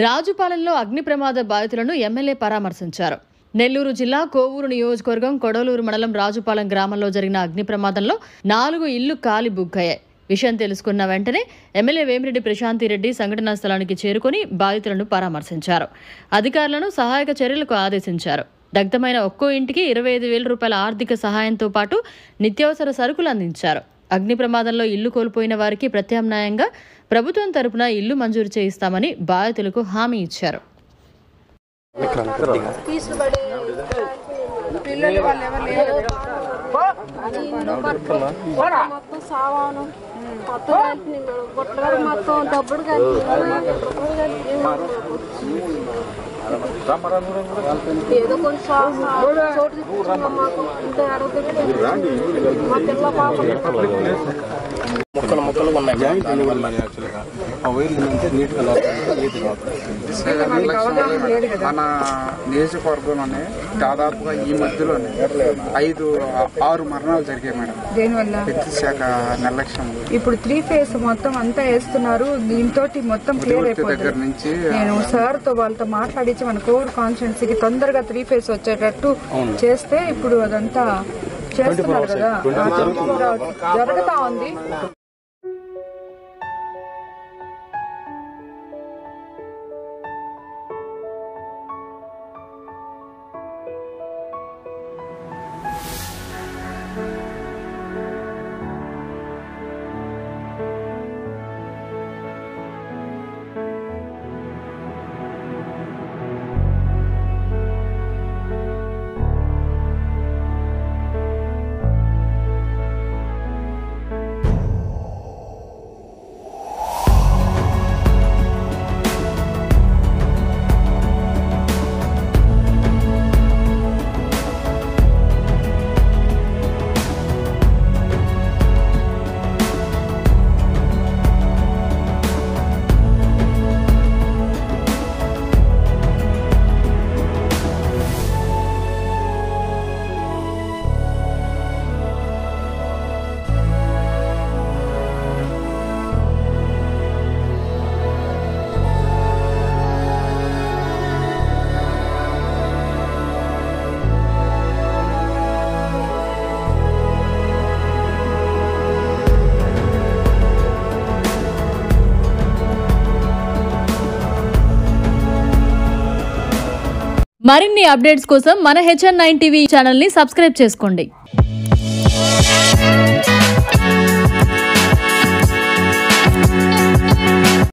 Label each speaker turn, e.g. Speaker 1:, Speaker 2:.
Speaker 1: రాజుపాలెంలో అగ్ని ప్రమాద బాధితులను ఎమ్మెల్యే పరామర్శించారు. నెల్లూరు జిల్లా కోవూరు నియోజకవర్గం కొడలూరు మండలం రాజుపాలెం గ్రామంలో జరిగిన అగ్ని ప్రమాదంలో 4 ఇళ్లు కాలి బుగ్గయ్యాయి. విషయం తెలుసుకున్న వెంటనే ఎమ్మెల్యే వేమిరెడ్డి ప్రశాంతిరెడ్డి సంఘటనా స్థలానికి చేరుకుని బాధితులను పరామర్శించారు. అధికారులను సహాయక చర్యలకు ఆదేశించారు. దగ్ధమైన ఒక్కో ఇంటికి 25,000 రూపాయల ఆర్థిక సహాయంతో పాటు నిత్యావసర సరుకులు అందించారు. అగ్ని ప్రమాదంలో ఇల్లు కోల్పోయిన వారికి ప్రత్యామ్నాయంగా ప్రభుత్వం తరపున ఇల్లు మంజూరు చేయిస్తామని బాధితులకు హామీ ఇచ్చారు.
Speaker 2: ఏదో కొంచెం మొక్కలు ఉన్నాయి.
Speaker 3: మన నియోజకవర్గంలోనే దాదాపుగా ఈ మధ్యలోనే 5-6 మరణాలు జరిగాయి మేడం.
Speaker 4: దేనివల్ల?
Speaker 3: విద్యుత్ శాఖ నిర్లక్ష్యం.
Speaker 4: ఇప్పుడు 3 ఫేజ్ మొత్తం అంతా వేస్తున్నారు. దీంతో మొత్తం క్లియర్ అయిపోతుంది.
Speaker 3: నుంచి
Speaker 4: నేను సార్ తో వాళ్ళతో మాట్లాడించి మన కోవూరు కాన్స్టిట్యున్సీకి తొందరగా 3 ఫేజ్ వచ్చేటట్టు చేస్తే ఇప్పుడు అదంతా చేస్తున్నారు కదా, జరుగుతా ఉంది.
Speaker 1: మరిన్ని అప్డేట్స్ కోసం మన HN9 టీవీ ఛానల్ ని సబ్స్క్రైబ్ చేసుకోండి.